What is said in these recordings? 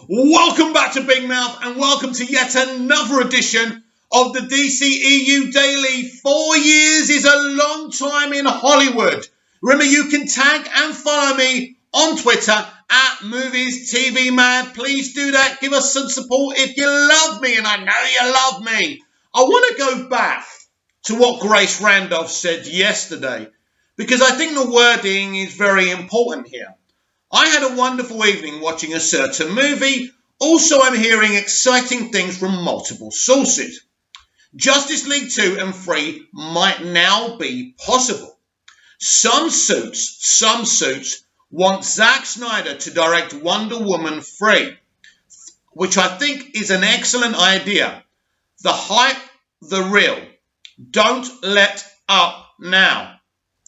Welcome back to Big Mouth and welcome to yet another edition of the dceu Daily. 4 years is a long time in Hollywood. Remember, you can tag and follow me on Twitter at MoviesTVMad. Please do that. Give us some support if you love me, and I know you love me. I want to go back to what Grace Randolph said yesterday because I think the wording is very important here. I had a wonderful evening watching a certain movie. Also, I'm hearing exciting things from multiple sources. Justice League 2 and 3 might now be possible. Some suits want Zack Snyder to direct Wonder Woman 3, which I think is an excellent idea. The hype, the real. Don't let up now.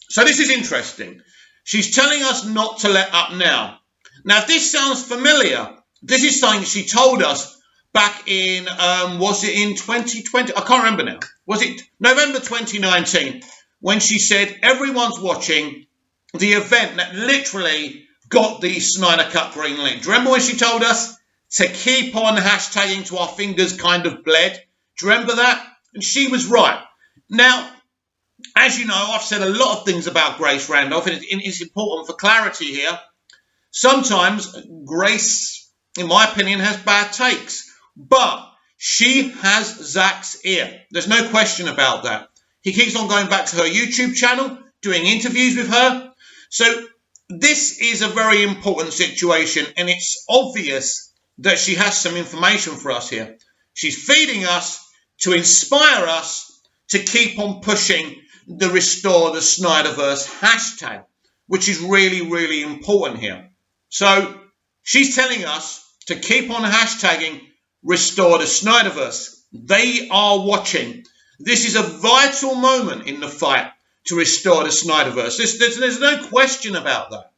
So this is interesting. She's telling us not to let up now. Now, if this sounds familiar, this is something she told us back in, was it in 2020? I can't remember now. Was it November 2019 when she said everyone's watching the event that literally got the Snyder Cut green lit? Do you remember when she told us to keep on hashtagging till our fingers kind of bled? Do you remember that? And she was right. Now, as you know, I've said a lot of things about Grace Randolph, and it's important for clarity here. Sometimes Grace, in my opinion, has bad takes, but she has Zack's ear. There's no question about that. He keeps on going back to her YouTube channel, doing interviews with her. So this is a very important situation, and it's obvious that she has some information for us here. She's feeding us to inspire us to keep on pushing the Restore the Snyderverse hashtag, which is really, really important here. So she's telling us to keep on hashtagging Restore the Snyderverse. They are watching. This is a vital moment in the fight to restore the Snyderverse. There's no question about that.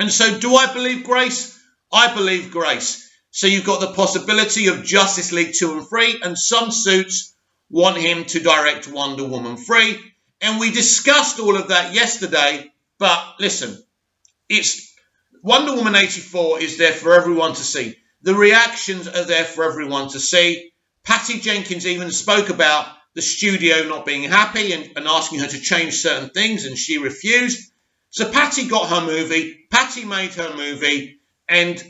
And so do I believe Grace? I believe Grace. So you've got the possibility of Justice League 2 and 3, and some suits want him to direct Wonder Woman 3. And we discussed all of that yesterday. But listen, it's Wonder Woman 84 is there for everyone to see. The reactions are there for everyone to see. Patty Jenkins even spoke about the studio not being happy and asking her to change certain things, and she refused. So Patty got her movie. Patty made her movie, and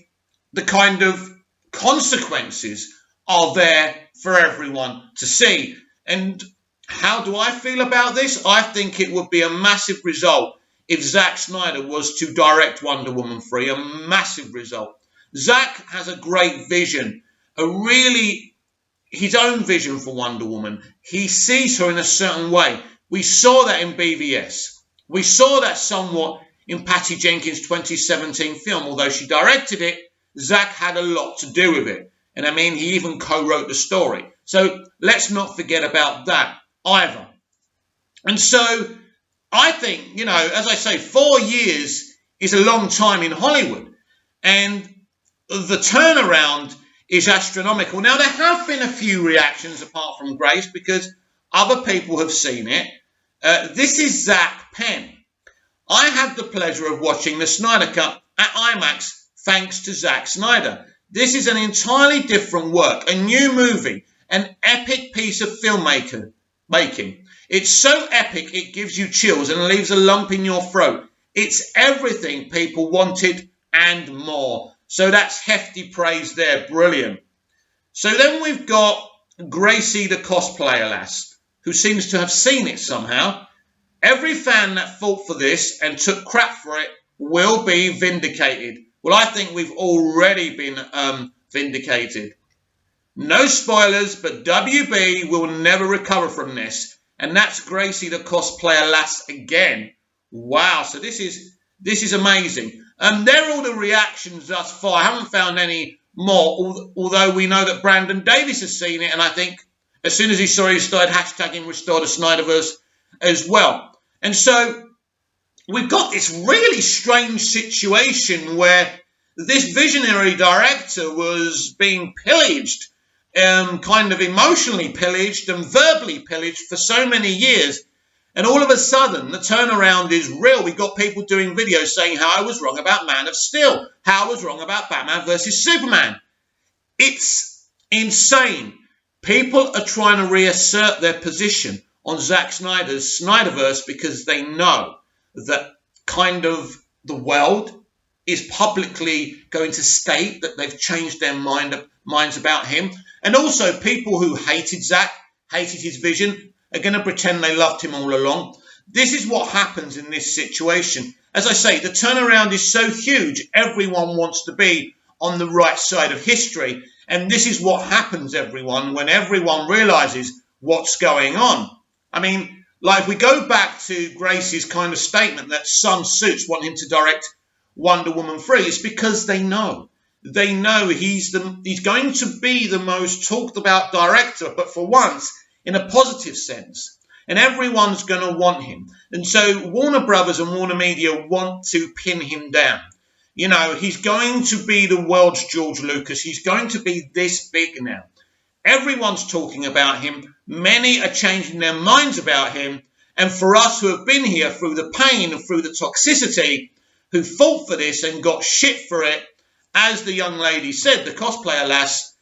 the kind of consequences are there for everyone to see. And how do I feel about this? I think it would be a massive result if Zack Snyder was to direct Wonder Woman 3, a massive result. Zack has a great vision, his own vision for Wonder Woman. He sees her in a certain way. We saw that in BVS. We saw that somewhat in Patty Jenkins' 2017 film. Although she directed it, Zack had a lot to do with it. And I mean, he even co-wrote the story. So let's not forget about that either. And so I think, as I say, 4 years is a long time in Hollywood. And the turnaround is astronomical. Now, there have been a few reactions apart from Grace because other people have seen it. This is Zack Penn. I had the pleasure of watching the Snyder Cut at IMAX thanks to Zack Snyder. This is an entirely different work, a new movie, an epic piece of filmmaking. It's so epic it gives you chills and leaves a lump in your throat. It's everything people wanted and more. So that's hefty praise there. Brilliant. So then we've got Gracie the cosplayer lass, who seems to have seen it somehow. Every fan that fought for this and took crap for it will be vindicated. Well, I think we've already been vindicated. No spoilers, but WB will never recover from this. And that's Gracie the cosplayer lass again. Wow, so this is amazing. They're all the reactions thus far. I haven't found any more, although we know that Brandon Davis has seen it, and I think as soon as he saw it, he started hashtagging Restore the Snyderverse as well. And so we've got this really strange situation where this visionary director was being pillaged, kind of emotionally pillaged and verbally pillaged for so many years. And all of a sudden, the turnaround is real. We got people doing videos saying how I was wrong about Man of Steel, how I was wrong about Batman versus Superman. It's insane. People are trying to reassert their position on Zack Snyder's Snyderverse because they know that kind of the world is publicly going to state that they've changed their minds about him. And also people who hated Zack, hated his vision, are going to pretend they loved him all along. This is what happens in this situation. As I say, the turnaround is so huge, everyone wants to be on the right side of history. And this is what happens, everyone, when everyone realizes what's going on. I mean, like if we go back to Grace's kind of statement that some suits want him to direct Wonder Woman 3, it's because they know. They know he's going to be the most talked about director, but for once, in a positive sense. And everyone's going to want him. And so Warner Brothers and Warner Media want to pin him down. You know, he's going to be the world's George Lucas. He's going to be this big now. Everyone's talking about him. Many are changing their minds about him. And for us who have been here through the pain and through the toxicity, who fought for this and got shit for it, as the young lady said, the cosplayer lass,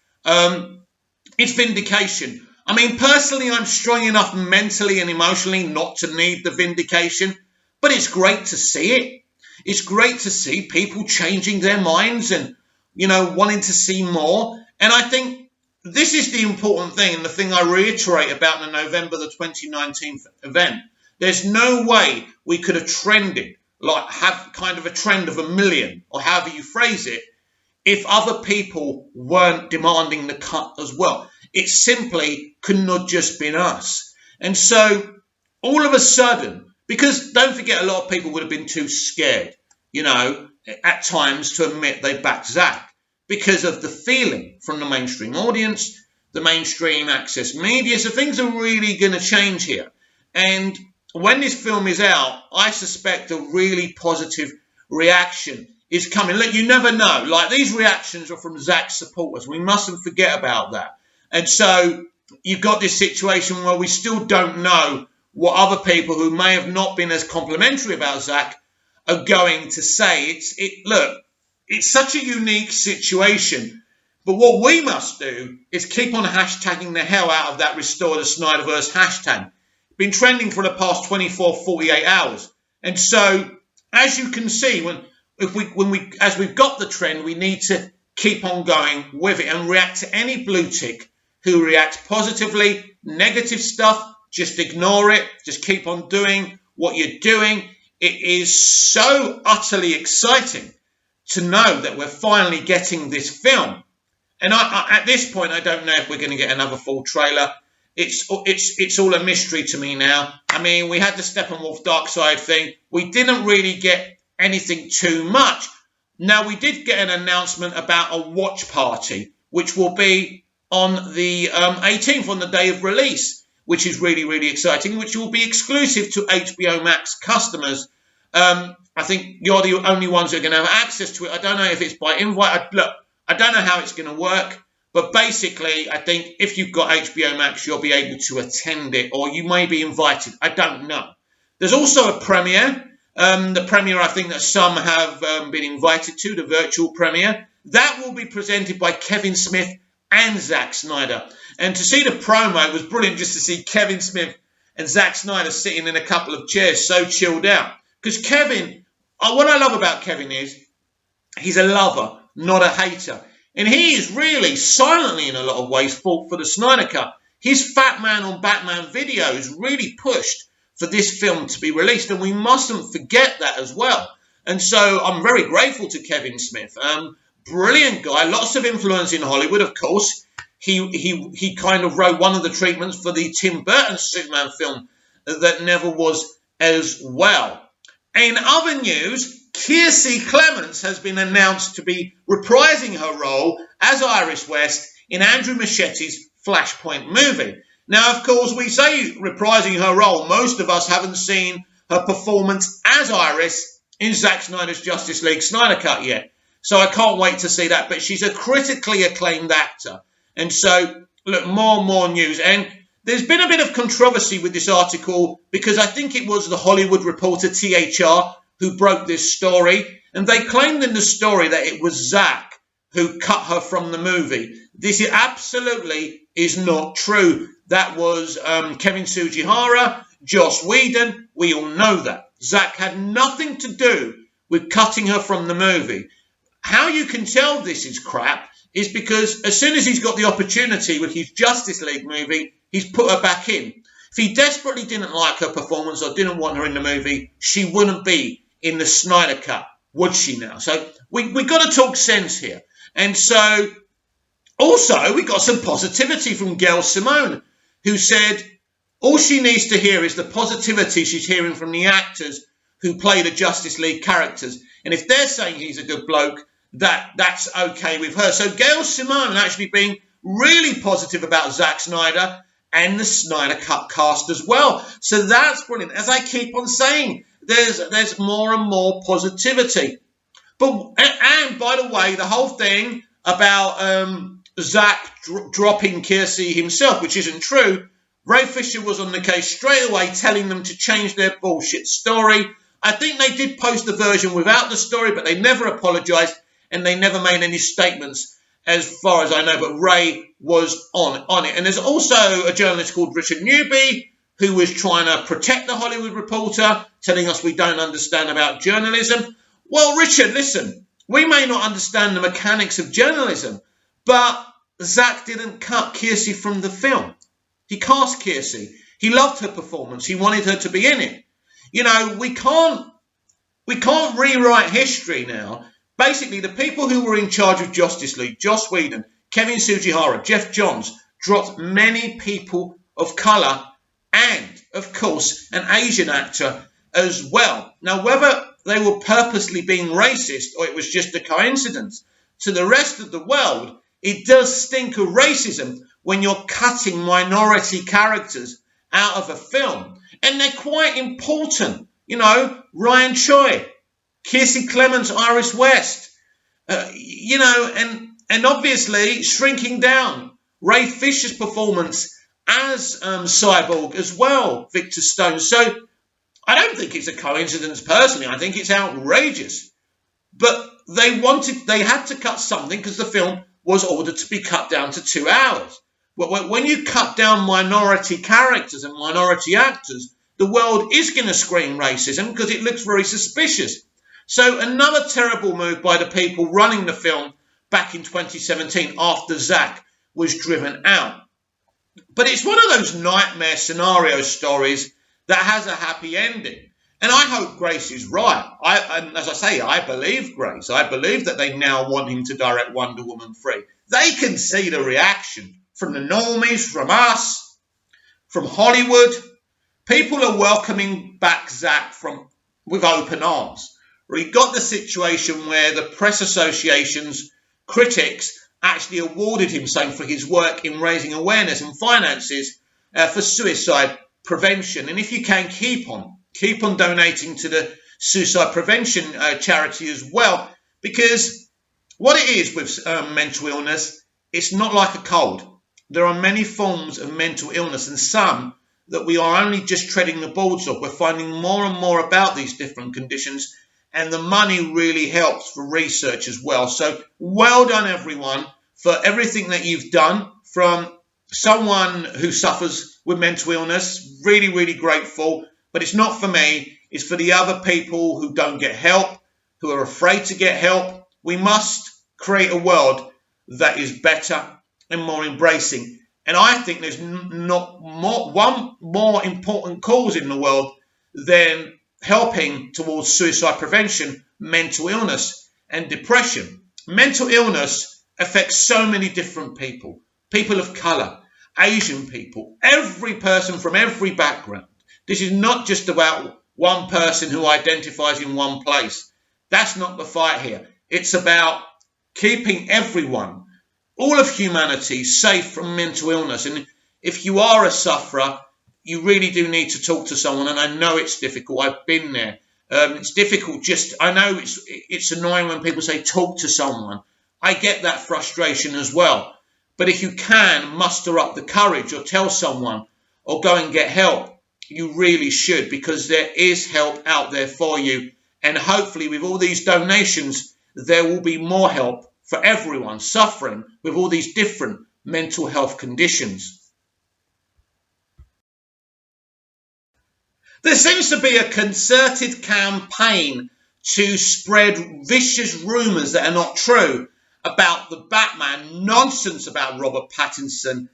it's vindication. I mean, personally, I'm strong enough mentally and emotionally not to need the vindication, but it's great to see it. It's great to see people changing their minds and, you know, wanting to see more. And I think this is the important thing and the thing I reiterate about the November the 2019 event. There's no way we could have trended, like have kind of a trend of 1 million or however you phrase it, if other people weren't demanding the cut as well. It simply could not just been us. And so all of a sudden, because don't forget a lot of people would have been too scared, you know, at times to admit they backed Zack because of the feeling from the mainstream audience, the mainstream access media. So things are really going to change here. And when this film is out, I suspect a really positive reaction is coming. Look, you never know. Like, these reactions are from Zack's supporters. We mustn't forget about that. And so you've got this situation where we still don't know what other people who may have not been as complimentary about Zack are going to say. Look, it's such a unique situation. But what we must do is keep on hashtagging the hell out of that Restore the Snyderverse hashtag. It's been trending for the past 24, 48 hours. And so, as you can see, as we've got the trend, we need to keep on going with it and react to any blue tick who reacts positively. Negative stuff, just ignore it. Just keep on doing what you're doing. It is so utterly exciting to know that we're finally getting this film. And at this point, I don't know if we're going to get another full trailer. It's all a mystery to me now. I mean, we had the Steppenwolf Darkseid thing. We didn't really get anything too much. Now, we did get an announcement about a watch party, which will be on the 18th, on the day of release, which is really, really exciting, which will be exclusive to HBO Max customers. I think you're the only ones who are going to have access to it. I don't know if it's by invite. Look, I don't know how it's going to work, but basically, I think if you've got HBO Max, you'll be able to attend it, or you may be invited. I don't know. There's also a premiere. The premiere, I think that some have been invited to, the virtual premiere. That will be presented by Kevin Smith and Zack Snyder. And to see the promo, it was brilliant just to see Kevin Smith and Zack Snyder sitting in a couple of chairs, so chilled out. Because Kevin, what I love about Kevin is he's a lover, not a hater. And he is really silently, in a lot of ways, fought for the Snyder Cut. His Fat Man on Batman videos really pushed for this film to be released, and we mustn't forget that as well. And so I'm very grateful to Kevin Smith. Brilliant guy, lots of influence in Hollywood, of course. He kind of wrote one of the treatments for the Tim Burton Superman film that never was as well. In other news, Kiersey Clements has been announced to be reprising her role as Iris West in Andrew Machetti's Flashpoint movie. Now, of course, we say reprising her role. Most of us haven't seen her performance as Iris in Zack Snyder's Justice League Snyder Cut yet. So I can't wait to see that. But she's a critically acclaimed actor. And so, look, more and more news. And there's been a bit of controversy with this article because I think it was the Hollywood Reporter, THR, who broke this story. And they claimed in the story that it was Zack who cut her from the movie. This absolutely is not true. That was Kevin Sugihara, Joss Whedon. We all know that. Zack had nothing to do with cutting her from the movie. How you can tell this is crap is because as soon as he's got the opportunity with his Justice League movie, he's put her back in. If he desperately didn't like her performance or didn't want her in the movie, she wouldn't be in the Snyder Cut, would she now? So we got to talk sense here. And so also we got some positivity from Gail Simone, who said all she needs to hear is the positivity she's hearing from the actors who play the Justice League characters. And if they're saying he's a good bloke, that's okay with her. So Gail Simone actually being really positive about Zack Snyder and the Snyder Cut cast as well. So that's brilliant. As I keep on saying, there's more and more positivity. And by the way, the whole thing about Zack dropping Kiersey himself, which isn't true, Ray Fisher was on the case straight away telling them to change their bullshit story. I think they did post the version without the story, but they never apologised and they never made any statements as far as I know, but Ray was on it. And there's also a journalist called Richard Newby who was trying to protect the Hollywood Reporter, telling us we don't understand about journalism. Well, Richard, listen, we may not understand the mechanics of journalism, but Zack didn't cut Kiersey from the film. He cast Kiersey. He loved her performance. He wanted her to be in it. You know, we can't rewrite history now. Basically, the people who were in charge of Justice League, Joss Whedon, Kevin Sugihara, Jeff Johns, dropped many people of colour and, of course, an Asian actor as well. Now, whether they were purposely being racist or it was just a coincidence, to the rest of the world, it does stink of racism when you're cutting minority characters out of a film. And they're quite important. You know, Ryan Choi, Kiersey Clemons, Iris West, and obviously shrinking down Ray Fisher's performance as Cyborg as well, Victor Stone. So I don't think it's a coincidence personally. I think it's outrageous. But they had to cut something because the film was ordered to be cut down to 2 hours. But when you cut down minority characters and minority actors, the world is going to scream racism because it looks very suspicious. So another terrible move by the people running the film back in 2017 after Zack was driven out. But it's one of those nightmare scenario stories that has a happy ending. And I hope Grace is right. As I say, I believe Grace. I believe that they now want him to direct Wonder Woman 3. They can see the reaction from the normies, from us, from Hollywood. People are welcoming back Zack with open arms. We got the situation where the press association's critics actually awarded him something for his work in raising awareness and finances for suicide prevention. And if you can, keep on donating to the suicide prevention charity as well, because what it is with mental illness, it's not like a cold. There are many forms of mental illness, and some that we are only just treading the boards of. We're finding more and more about these different conditions, and the money really helps for research as well. So well done, everyone, for everything that you've done. From someone who suffers with mental illness, really, really grateful. But it's not for me. It's for the other people who don't get help, who are afraid to get help. We must create a world that is better and more embracing. And I think there's one more important cause in the world than helping towards suicide prevention: mental illness and depression. Mental illness affects so many different people. People of colour, Asian people, every person from every background. This is not just about one person who identifies in one place. That's not the fight here. It's about keeping everyone, all of humanity, safe from mental illness. And if you are a sufferer, you really do need to talk to someone. And I know it's difficult. I've been there. It's difficult. I know it's annoying when people say talk to someone. I get that frustration as well. But if you can muster up the courage or tell someone or go and get help, you really should, because there is help out there for you. And hopefully with all these donations, there will be more help for everyone suffering with all these different mental health conditions. There seems to be a concerted campaign to spread vicious rumours that are not true about the Batman, nonsense about Robert Pattinson.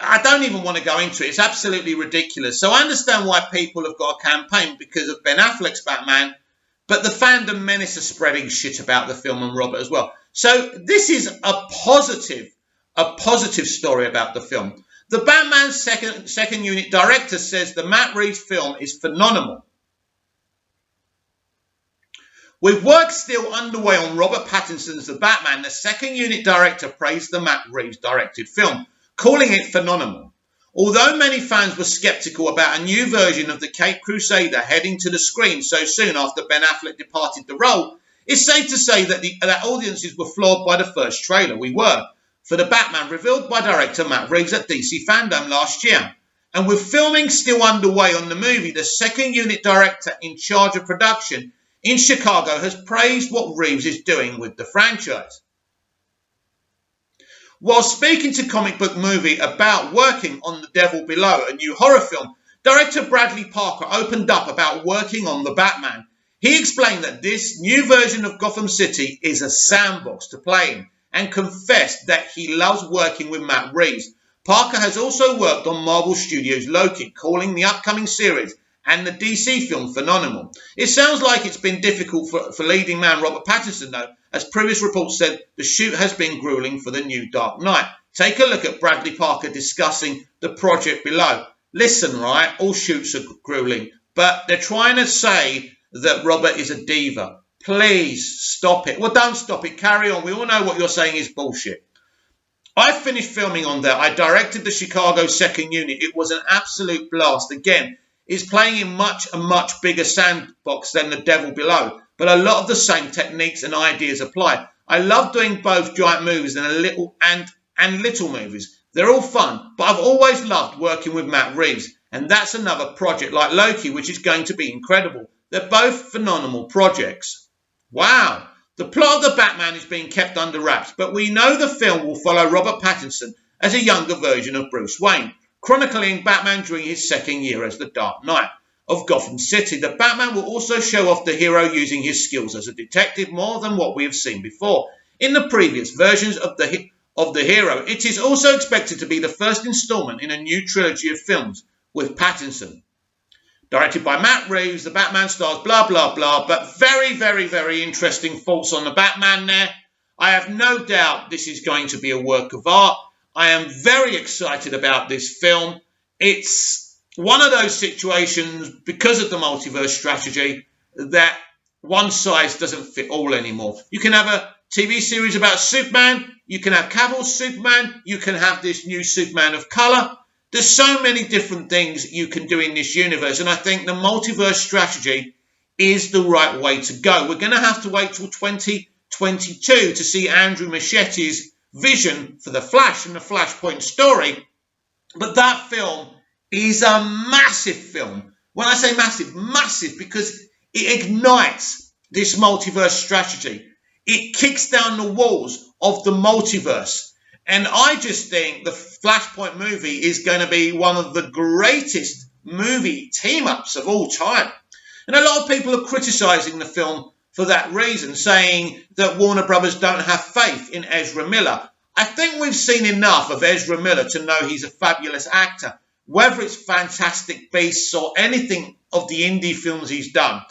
I don't even want to go into it. It's absolutely ridiculous. So I understand why people have got a campaign because of Ben Affleck's Batman, but the fandom menace are spreading shit about the film and Robert as well. So this is a positive story about the film. The Batman's second unit director says the Matt Reeves film is phenomenal. With work still underway on Robert Pattinson's The Batman, the second unit director praised the Matt Reeves directed film, calling it phenomenal. Although many fans were sceptical about a new version of the Caped Crusader heading to the screen so soon after Ben Affleck departed the role, it's safe to say that audiences were floored by the first trailer. We were. For the Batman revealed by director Matt Reeves at DC Fandom last year. And with filming still underway on the movie, the second unit director in charge of production in Chicago has praised what Reeves is doing with the franchise. While speaking to Comic Book Movie about working on The Devil Below, a new horror film, director Bradley Parker opened up about working on the Batman. He explained that this new version of Gotham City is a sandbox to play in, and confessed that he loves working with Matt Reeves. Parker has also worked on Marvel Studios' Loki, calling the upcoming series and the DC film phenomenal. It sounds like it's been difficult for leading man Robert Pattinson, though, as previous reports said the shoot has been grueling for the new Dark Knight. Take a look at Bradley Parker discussing the project below. Listen, right, all shoots are grueling, but they're trying to say that Robert is a diva. Please stop it. Well, don't stop it. Carry on. We all know what you're saying is bullshit. I finished filming on that. I directed the Chicago second unit. It was an absolute blast. Again, it's playing in a much bigger sandbox than The Devil Below, but a lot of the same techniques and ideas apply. I love doing both giant movies and little movies. They're all fun, but I've always loved working with Matt Reeves, and that's another project like Loki, which is going to be incredible. They're both phenomenal projects. Wow, the plot of the Batman is being kept under wraps, but we know the film will follow Robert Pattinson as a younger version of Bruce Wayne, chronicling Batman during his second year as the Dark Knight of Gotham City. The Batman will also show off the hero using his skills as a detective more than what we have seen before in the previous versions of the hero. It is also expected to be the first installment in a new trilogy of films with Pattinson. Directed by Matt Reeves, the Batman stars blah, blah, blah, but very, very, very interesting thoughts on the Batman there. I have no doubt this is going to be a work of art. I am very excited about this film. It's one of those situations, because of the multiverse strategy, that one size doesn't fit all anymore. You can have a TV series about Superman, you can have Cavill's Superman, you can have this new Superman of colour. There's so many different things you can do in this universe, and I think the multiverse strategy is the right way to go. We're going to have to wait till 2022 to see Andrew Machetti's vision for The Flash and the Flashpoint story, but that film is a massive film. When I say massive, massive, because it ignites this multiverse strategy. It kicks down the walls of the multiverse. And I just think the Flashpoint movie is going to be one of the greatest movie team-ups of all time. And a lot of people are criticising the film for that reason, saying that Warner Brothers don't have faith in Ezra Miller. I think we've seen enough of Ezra Miller to know he's a fabulous actor. Whether it's Fantastic Beasts or anything of the indie films he's done,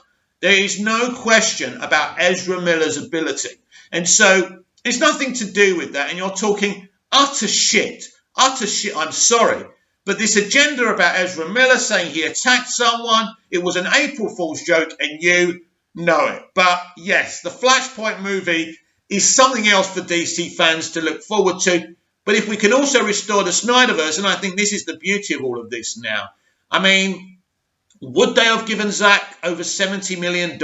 there is no question about Ezra Miller's ability. And so it's nothing to do with that. And you're talking utter shit. Utter shit. I'm sorry. But this agenda about Ezra Miller saying he attacked someone, it was an April Fool's joke, and you know it. But yes, the Flashpoint movie is something else for DC fans to look forward to. But if we can also restore the Snyderverse, and I think this is the beauty of all of this now. I mean, would they have given Zack over $70 million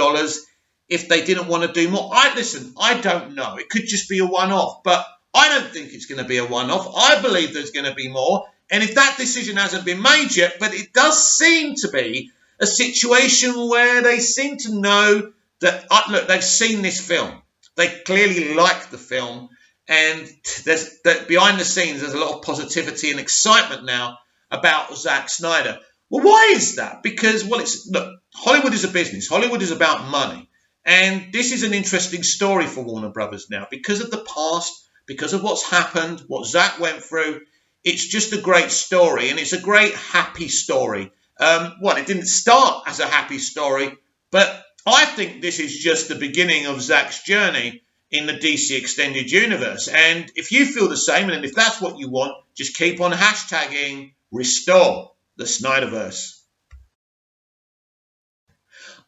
if they didn't want to do more? I don't know. It could just be a one-off, but I don't think it's going to be a one-off. I believe there's going to be more. And if that decision hasn't been made yet, but it does seem to be a situation where they seem to know that, look, they've seen this film. They clearly like the film. And behind the scenes, there's a lot of positivity and excitement now about Zack Snyder. Well, why is that? Because, look, Hollywood is a business. Hollywood is about money. And this is an interesting story for Warner Brothers now. Because of the past, because of what's happened, what Zack went through, it's just a great story. And it's a great, happy story. It didn't start as a happy story, but I think this is just the beginning of Zack's journey in the DC Extended Universe. And if you feel the same, and if that's what you want, just keep on hashtagging Restore the Snyderverse.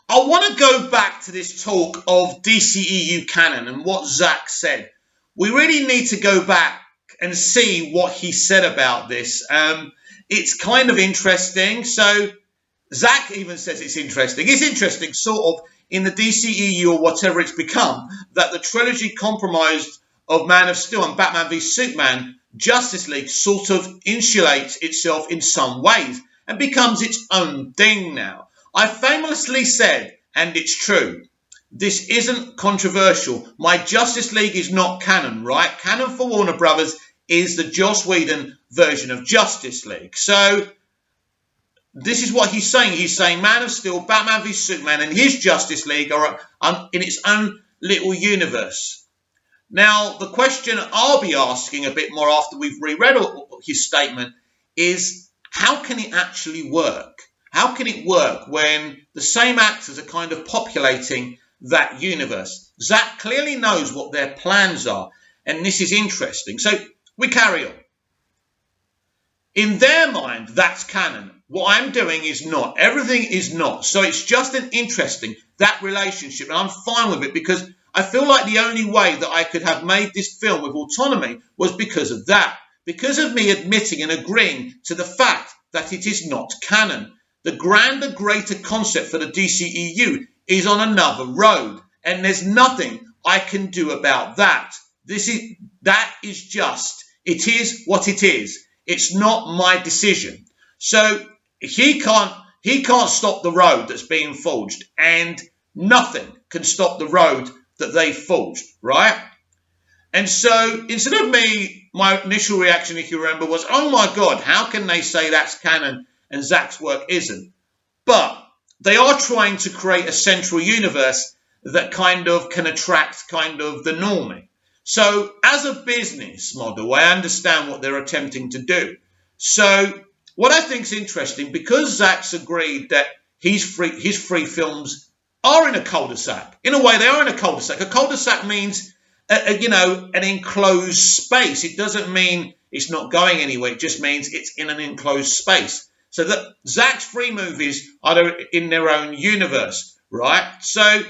I want to go back to this talk of DCEU canon and what Zack said. We really need to go back and see what he said about this. It's kind of interesting. So Zack even says it's interesting. It's interesting, sort of, in the DCEU or whatever it's become, that the trilogy comprised of Man of Steel and Batman v Superman, Justice League sort of insulates itself in some ways and becomes its own thing now. I famously said, and it's true, this isn't controversial. My Justice League is not canon, right? Canon for Warner Brothers is the Joss Whedon version of Justice League. So this is what he's saying. He's saying Man of Steel, Batman v Superman, and his Justice League are in its own little universe. Now, the question I'll be asking a bit more after we've reread his statement is, how can it actually work? How can it work when the same actors are kind of populating that universe? Zack clearly knows what their plans are, and this is interesting. So we carry on. In their mind, that's canon. What I'm doing is not. Everything is not. So it's just an interesting, that relationship. And I'm fine with it because I feel like the only way that I could have made this film with autonomy was because of that. Because of me admitting and agreeing to the fact that it is not canon. The grander, greater concept for the DCEU is on another road. And there's nothing I can do about that. That is just, it is what it is. It's not my decision. So he can't stop the road that's being forged, and nothing can stop the road that they forged, right? And so instead of my initial reaction, if you remember, was, oh my God, how can they say that's canon and Zack's work isn't? But they are trying to create a central universe that kind of can attract kind of the normie. So as a business model, I understand what they're attempting to do. So what I think is interesting, because Zack's agreed that his free films are in a cul-de-sac. In a way, they are in a cul-de-sac. A cul-de-sac means, an enclosed space. It doesn't mean it's not going anywhere. It just means it's in an enclosed space. So that Zack's free movies are in their own universe, right? So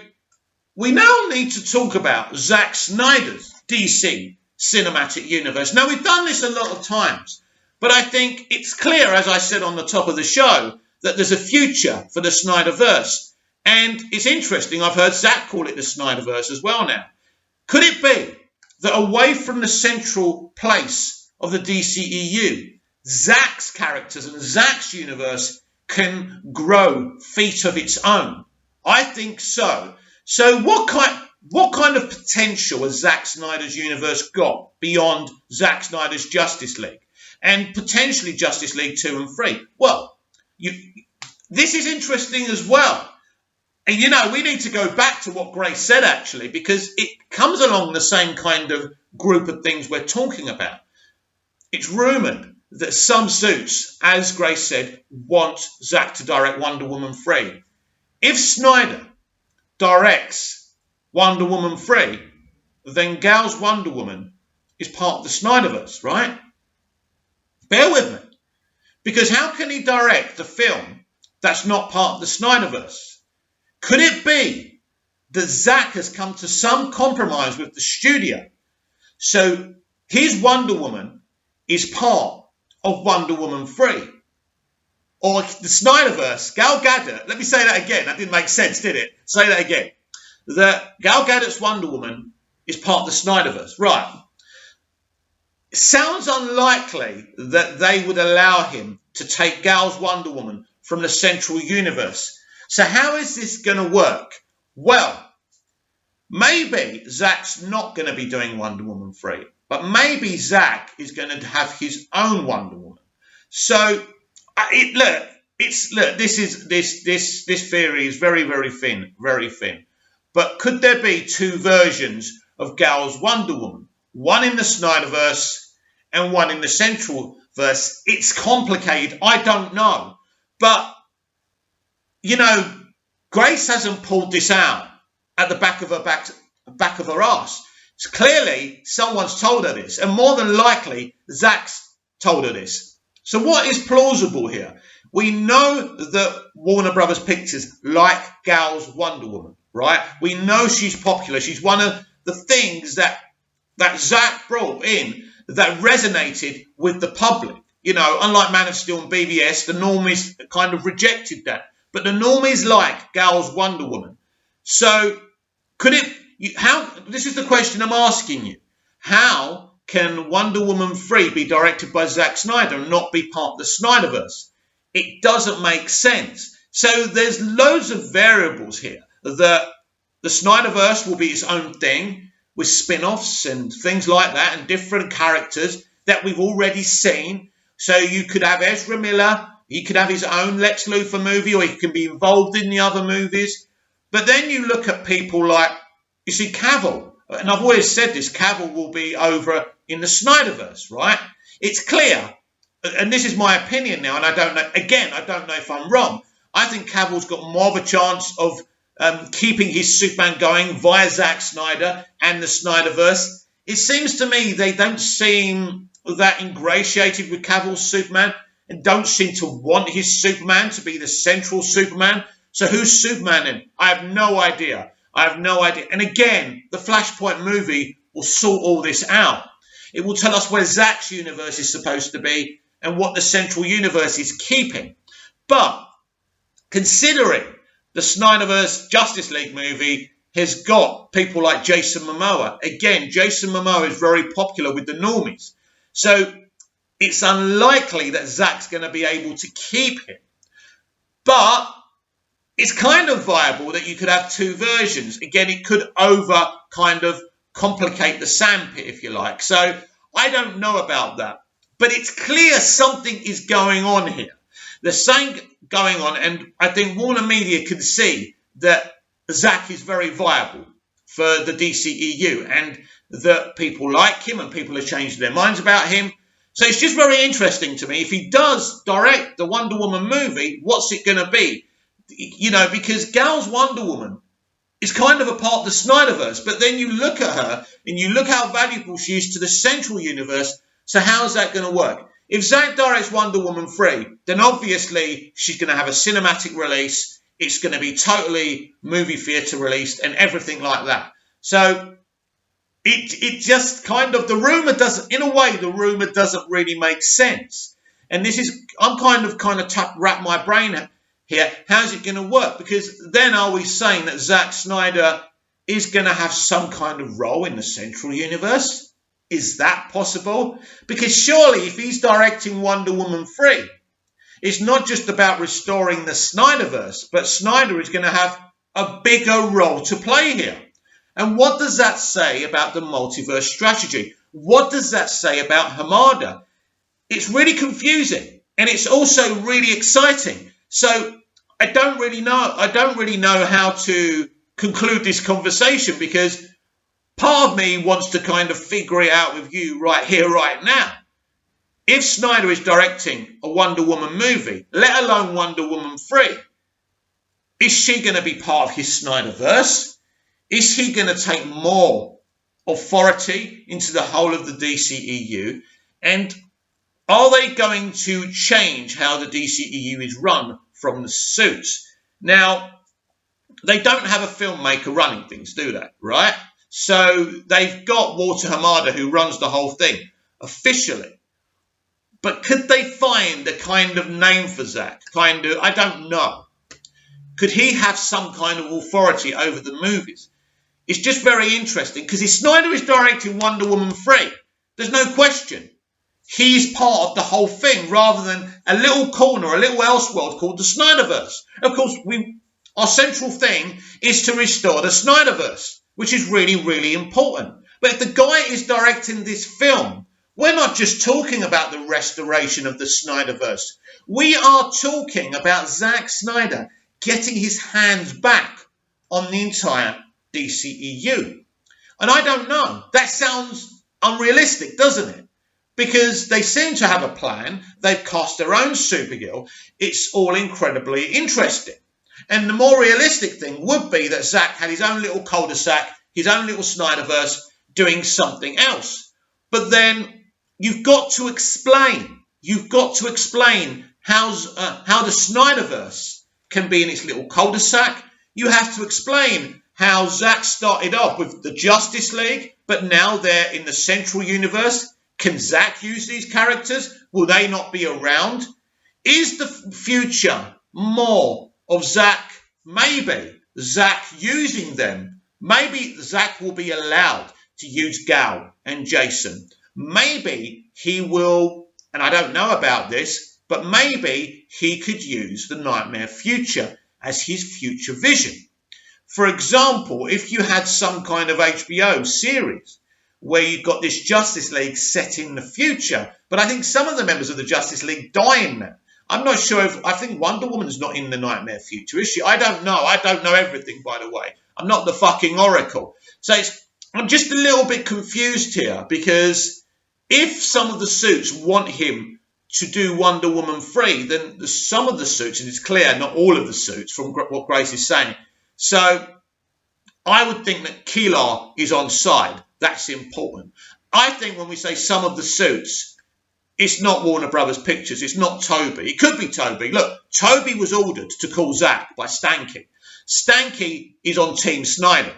we now need to talk about Zack Snyder's DC cinematic universe. Now, we've done this a lot of times, but I think it's clear, as I said on the top of the show, that there's a future for the Snyderverse. And it's interesting, I've heard Zack call it the Snyderverse as well now. Could it be that away from the central place of the DCEU, Zack's characters and Zack's universe can grow feet of its own? I think so. So what kind of potential has Zack Snyder's universe got beyond Zack Snyder's Justice League and potentially Justice League 2 and 3? Well, this is interesting as well. And, we need to go back to what Grace said, actually, because it comes along the same kind of group of things we're talking about. It's rumoured that some suits, as Grace said, want Zack to direct Wonder Woman 3. If Snyder directs Wonder Woman 3, then Gal's Wonder Woman is part of the Snyderverse, right? Bear with me. Because how can he direct the film that's not part of the Snyderverse? Could it be that Zack has come to some compromise with the studio? So his Wonder Woman is part of Wonder Woman 3. Or the Snyderverse, Gal Gadot, let me say that again. That didn't make sense, did it? Say that again. That Gal Gadot's Wonder Woman is part of the Snyderverse. Right. It sounds unlikely that they would allow him to take Gal's Wonder Woman from the central universe. So how is this going to work? Well, maybe Zack's not going to be doing Wonder Woman 3, but maybe Zack is going to have his own Wonder Woman. So, this theory is very, very thin, very thin. But could there be two versions of Gal's Wonder Woman? One in the Snyderverse and one in the Central Verse. It's complicated. I don't know. But, you know, Grace hasn't pulled this out at the back of her ass. It's clearly someone's told her this. And more than likely, Zack's told her this. So what is plausible here? We know that Warner Brothers Pictures like Gal's Wonder Woman, right? We know she's popular. She's one of the things that Zack brought in that resonated with the public. You know, unlike Man of Steel and BVS, the normies kind of rejected that. But the normies like Gal's Wonder Woman. So could it, this is the question I'm asking you. How can Wonder Woman 3 be directed by Zack Snyder and not be part of the Snyderverse? It doesn't make sense. So there's loads of variables here. The Snyderverse will be its own thing with spin-offs and things like that and different characters that we've already seen. So you could have Ezra Miller, he could have his own Lex Luthor movie, or he can be involved in the other movies. But then you look at people like, you see, Cavill. And I've always said this, Cavill will be over in the Snyderverse, right? It's clear, and this is my opinion now, and I don't know, again, I don't know if I'm wrong. I think Cavill's got more of a chance of keeping his Superman going via Zack Snyder and the Snyderverse. It seems to me they don't seem that ingratiated with Cavill's Superman and don't seem to want his Superman to be the central Superman. So who's Superman then? I have no idea. I have no idea. And again, the Flashpoint movie will sort all this out. It will tell us where Zack's universe is supposed to be and what the central universe is keeping. But considering the Snyderverse Justice League movie has got people like Jason Momoa. Again, Jason Momoa is very popular with the normies. So it's unlikely that Zack's going to be able to keep him. But it's kind of viable that you could have two versions. Again, it could kind of complicate the sandpit, if you like. So I don't know about that. But it's clear something is going on here. There's something going on, and I think Warner Media can see that Zack is very viable for the DCEU and that people like him and people have changed their minds about him. So it's just very interesting to me. If he does direct the Wonder Woman movie, what's it going to be? You know, because Gal's Wonder Woman is kind of a part of the Snyderverse, but then you look at her and you look how valuable she is to the central universe. So how's that going to work? If Zack directs Wonder Woman 3, then obviously she's going to have a cinematic release. It's going to be totally movie theatre released and everything like that. So it just kind of, the rumour doesn't, in a way, the rumour doesn't really make sense. And this is, I'm kind of wrap my brain here. How's it going to work? Because then are we saying that Zack Snyder is going to have some kind of role in the central universe? Is that possible? Because surely if he's directing Wonder Woman 3, it's not just about restoring the Snyderverse, but Snyder is going to have a bigger role to play here. And what does that say about the multiverse strategy? What does that say about Hamada? It's really confusing, and it's also really exciting. So I don't really know how to conclude this conversation, because part of me wants to kind of figure it out with you right here, right now. If Snyder is directing a Wonder Woman movie, let alone Wonder Woman 3, is she going to be part of his Snyderverse? Is he going to take more authority into the whole of the DCEU? And are they going to change how the DCEU is run from the suits? Now, they don't have a filmmaker running things, do they? Right? So they've got Walter Hamada, who runs the whole thing officially. But could they find a kind of name for Zack? I don't know. Could he have some kind of authority over the movies? It's just very interesting, because if Snyder is directing Wonder Woman 3, There's no question. He's part of the whole thing rather than a little corner, a little elseworld called the Snyderverse. Of course, our central thing is to restore the Snyderverse, which is really, really important. But if the guy is directing this film, we're not just talking about the restoration of the Snyderverse. We are talking about Zack Snyder getting his hands back on the entire DCEU. And I don't know. That sounds unrealistic, doesn't it? Because they seem to have a plan. They've cast their own Supergirl. It's all incredibly interesting. And the more realistic thing would be that Zack had his own little cul-de-sac, his own little Snyderverse, doing something else. But then you've got to explain how the Snyderverse can be in its little cul-de-sac. You have to explain how Zack started off with the Justice League, but now they're in the central universe. Can Zack use these characters? Will they not be around? Is the future more of Zack? Maybe Zack using them. Maybe Zack will be allowed to use Gal and Jason. Maybe he will, and I don't know about this, but maybe he could use the Nightmare Future as his future vision. For example, if you had some kind of HBO series where you've got this Justice League set in the future, but I think some of the members of the Justice League die in that. I'm not sure I think Wonder Woman's not in the Nightmare Future, is she? I don't know. I don't know everything, by the way. I'm not the fucking Oracle. So I'm just a little bit confused here, because if some of the suits want him to do Wonder Woman 3, then some of the suits, and it's clear, not all of the suits from what Grace is saying. So I would think that Keelar is on side. That's important. I think when we say some of the suits, it's not Warner Brothers Pictures. It's not Toby. It could be Toby. Look, Toby was ordered to call Zack by Stanky. Stanky is on Team Snyder.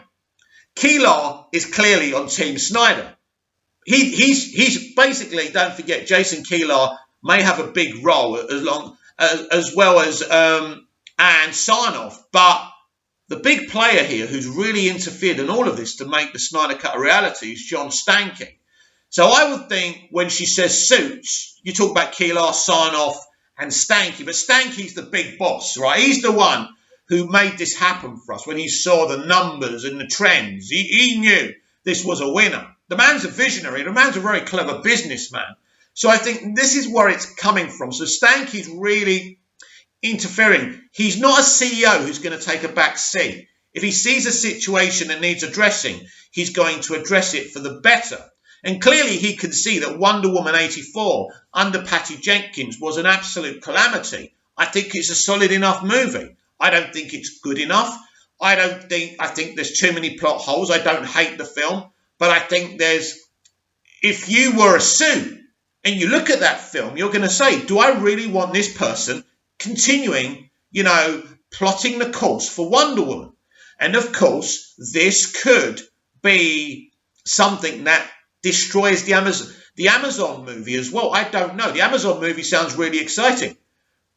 Keelar is clearly on Team Snyder. He's basically, don't forget, Jason Keelar may have a big role as well as Ann Sarnoff, but the big player here who's really interfered in all of this to make the Snyder Cut a reality is John Stanky. So I would think when she says suits, you talk about Keelar, Sarnoff and Stanky, but Stanky's the big boss, right? He's the one who made this happen for us when he saw the numbers and the trends. He knew this was a winner. The man's a visionary. The man's a very clever businessman. So I think this is where it's coming from. So Stanky's really interfering. He's not a CEO who's going to take a back seat. If he sees a situation that needs addressing, he's going to address it for the better. And clearly he can see that Wonder Woman 84 under Patty Jenkins was an absolute calamity. I think it's a solid enough movie. I don't think it's good enough. I think there's too many plot holes. I don't hate the film, but I think if you were a suit and you look at that film, you're going to say, do I really want this person continuing, plotting the course for Wonder Woman? And of course, this could be something that destroys the Amazon movie as well. I don't know. The Amazon movie sounds really exciting.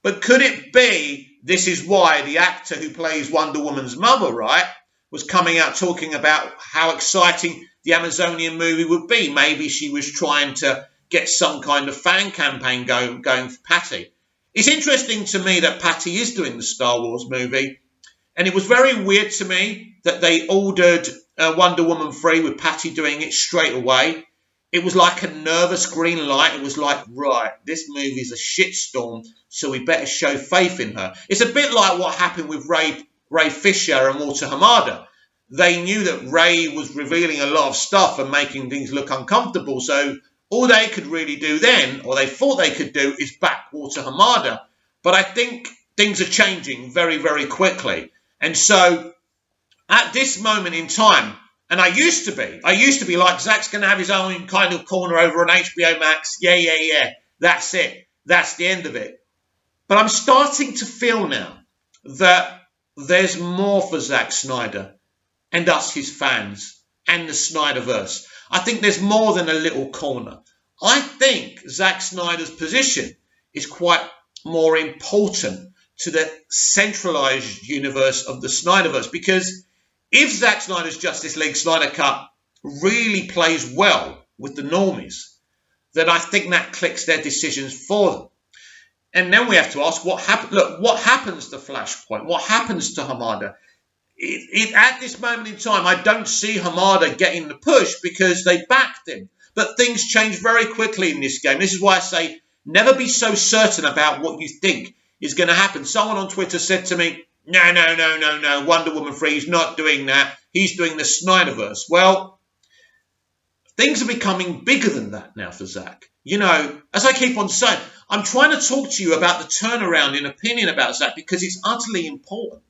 But could it be this is why the actor who plays Wonder Woman's mother, right, was coming out talking about how exciting the Amazonian movie would be? Maybe she was trying to get some kind of fan campaign going for Patty. It's interesting to me that Patty is doing the Star Wars movie. And it was very weird to me that they ordered Wonder Woman 3 with Patty doing it straight away. It was like a nervous green light. It was like, right, this movie's a shitstorm, so we better show faith in her. It's a bit like what happened with Ray Fisher and Walter Hamada. They knew that Ray was revealing a lot of stuff and making things look uncomfortable, so all they could really do then, or they thought they could do, is back Walter Hamada. But I think things are changing very, very quickly. And so at this moment in time, and I used to be like, Zack's going to have his own kind of corner over on HBO Max. Yeah. That's it. That's the end of it. But I'm starting to feel now that there's more for Zack Snyder and us, his fans, and the Snyderverse. I think there's more than a little corner. I think Zack Snyder's position is quite more important to the centralized universe of the Snyderverse, because if Zack Snyder's Justice League Snyder Cut really plays well with the normies, then I think that clicks their decisions for them. And then we have to ask what happened. Look, what happens to Flashpoint? What happens to Hamada? At this moment in time, I don't see Hamada getting the push because they backed him. But things change very quickly in this game. This is why I say never be so certain about what you think is going to happen. Someone on Twitter said to me, no, Wonder Woman 3, he's not doing that. He's doing the Snyderverse. Well, things are becoming bigger than that now for Zack. You know, as I keep on saying, I'm trying to talk to you about the turnaround in opinion about Zack because it's utterly important.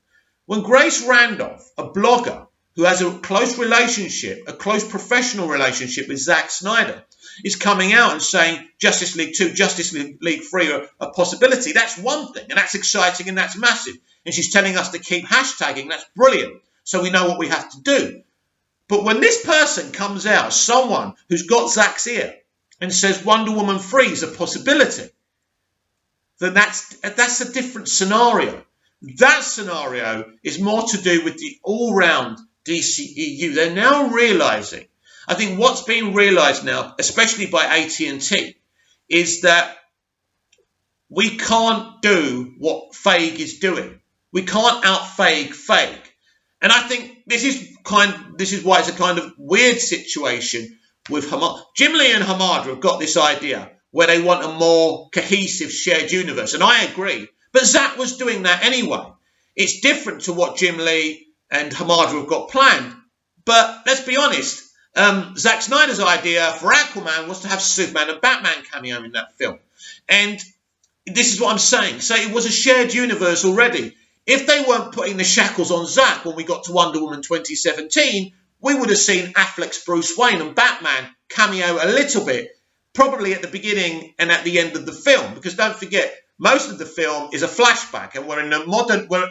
When Grace Randolph, a blogger who has a close relationship, a close professional relationship with Zack Snyder, is coming out and saying Justice League 2, Justice League 3 are a possibility, that's one thing, and that's exciting and that's massive. And she's telling us to keep hashtagging, that's brilliant, so we know what we have to do. But when this person comes out, someone who's got Zack's ear, and says Wonder Woman 3 is a possibility, then that's a different scenario. That scenario is more to do with the all-round DCEU. They're now realising, I think what's being realised now, especially by AT&T, is that we can't do what Feige is doing. We can't out-Feige Feige. And I think this is why it's a kind of weird situation with Hamada. Jim Lee and Hamada have got this idea where they want a more cohesive shared universe. And I agree. But Zack was doing that anyway. It's different to what Jim Lee and Hamada have got planned. But let's be honest. Zack Snyder's idea for Aquaman was to have Superman and Batman cameo in that film. And this is what I'm saying. So it was a shared universe already. If they weren't putting the shackles on Zack when we got to Wonder Woman 2017, we would have seen Affleck's Bruce Wayne and Batman cameo a little bit, probably at the beginning and at the end of the film. Because don't forget, most of the film is a flashback, and we're in the modern world.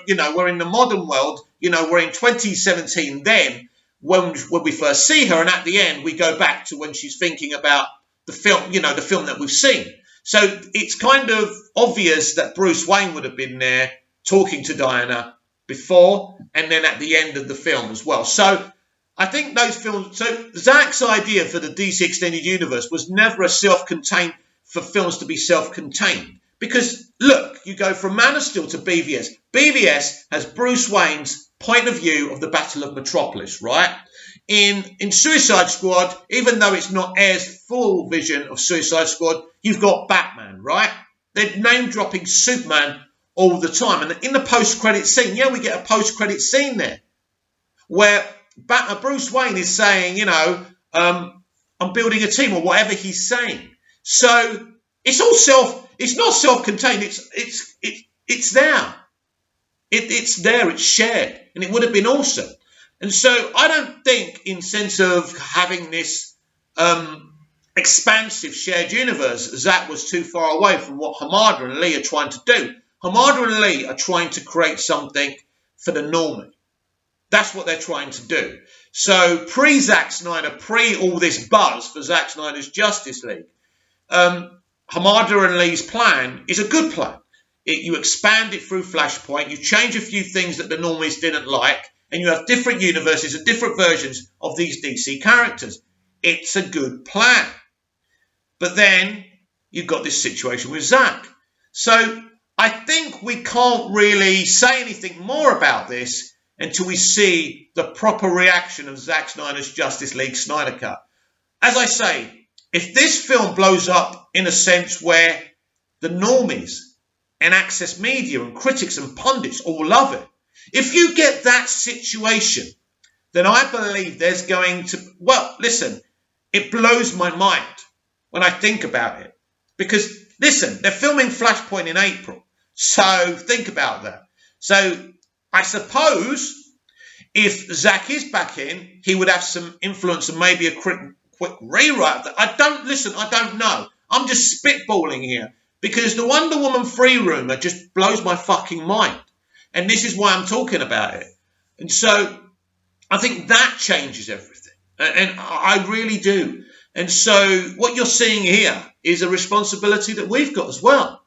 You know, we're in 2017 then when we first see her, and at the end we go back to when she's thinking about the film. You know, the film that we've seen. So it's kind of obvious that Bruce Wayne would have been there talking to Diana before and then at the end of the film as well. So I think those films, so Zack's idea for the DC Extended Universe was never a self-contained, for films to be self-contained. Because, look, you go from Man of Steel to BVS. BVS has Bruce Wayne's point of view of the Battle of Metropolis, right? In Suicide Squad, even though it's not Air's full vision of Suicide Squad, you've got Batman, right? They're name-dropping Superman all the time. And in the post-credit scene, yeah, we get a post-credit scene there where Bruce Wayne is saying, you know, I'm building a team, or whatever he's saying. So it's not self-contained. It's there. It's there. It's shared, and it would have been awesome. And so I don't think, in sense of having this expansive shared universe, Zack was too far away from what Hamada and Lee are trying to do. Hamada and Lee are trying to create something for the normie. That's what they're trying to do. So pre-Zack Snyder, pre all this buzz for Zack Snyder's Justice League, Hamada and Lee's plan is a good plan. You expand it through Flashpoint, you change a few things that the normies didn't like, and you have different universes and different versions of these DC characters. It's a good plan. But then you've got this situation with Zack. So I think we can't really say anything more about this until we see the proper reaction of Zack Snyder's Justice League Snyder Cut. As I say, if this film blows up in a sense where the normies and Access Media and critics and pundits all love it, if you get that situation, then I believe there's going to... Well, listen, it blows my mind when I think about it. Because, listen, they're filming Flashpoint in April. So think about that. So I suppose if Zack is back in, he would have some influence and maybe a quick rewrite. I don't know. I'm just spitballing here because the Wonder Woman 3 rumour just blows my fucking mind. And this is why I'm talking about it. And so I think that changes everything. And I really do. And so what you're seeing here is a responsibility that we've got as well.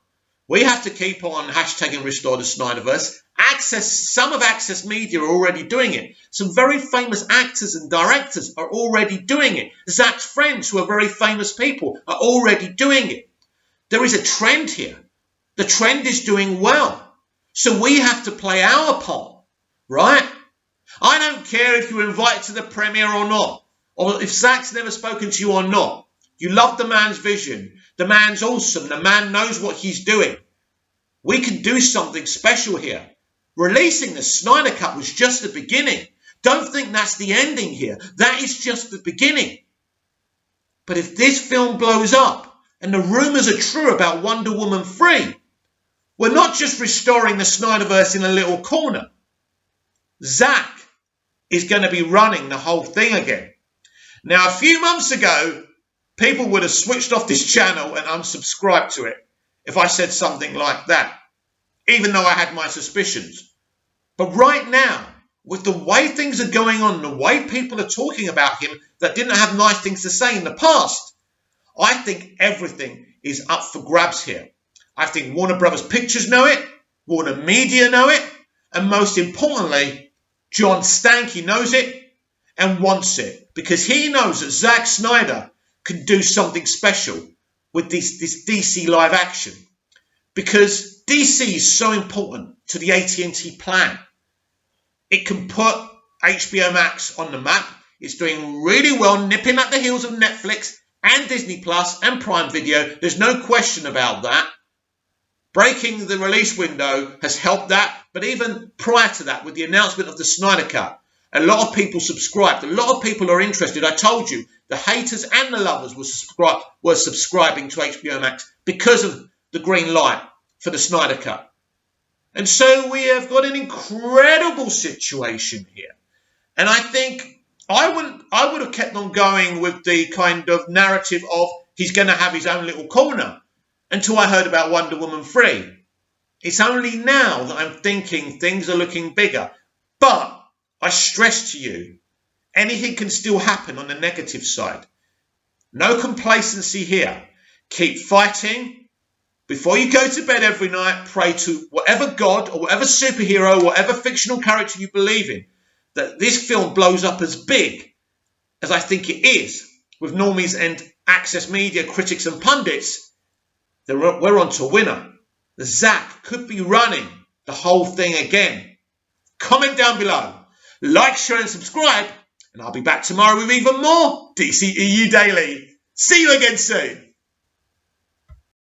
We have to keep on hashtagging Restore the Snyderverse. Some of Access Media are already doing it. Some very famous actors and directors are already doing it. Zack's friends, who are very famous people, are already doing it. There is a trend here. The trend is doing well. So we have to play our part, right? I don't care if you're invited to the premiere or not, or if Zack's never spoken to you or not. You love the man's vision. The man's awesome. The man knows what he's doing. We can do something special here. Releasing the Snyder Cut was just the beginning. Don't think that's the ending here. That is just the beginning. But if this film blows up and the rumours are true about Wonder Woman 3, we're not just restoring the Snyderverse in a little corner. Zack is going to be running the whole thing again. Now, a few months ago, people would have switched off this channel and unsubscribed to it if I said something like that, even though I had my suspicions. But right now, with the way things are going on, the way people are talking about him that didn't have nice things to say in the past, I think everything is up for grabs here. I think Warner Brothers Pictures know it, Warner Media know it, and most importantly, John Stanky knows it and wants it, because he knows that Zack Snyder can do something special with this DC live action, because DC is so important to the AT&T plan. It can put HBO Max on the map. It's doing really well, nipping at the heels of Netflix and Disney Plus and Prime Video. There's no question about that. Breaking the release window has helped that, but even prior to that, with the announcement of the Snyder Cut, a lot of people subscribed. A lot of people are interested. I told you, the haters and the lovers were subscribing to HBO Max because of the green light for the Snyder Cut. And so we have got an incredible situation here. And I think I would have kept on going with the kind of narrative of he's going to have his own little corner until I heard about Wonder Woman 3. It's only now that I'm thinking things are looking bigger. But I stress to you, anything can still happen on the negative side. No complacency here. Keep fighting. Before you go to bed every night, pray to whatever God or whatever superhero, whatever fictional character you believe in, that this film blows up as big as I think it is, with normies and Access Media critics and pundits. We're on to a winner. The Zack could be running the whole thing again. Comment down below, like, share and subscribe, and I'll be back tomorrow with even more DCEU Daily. See you again soon.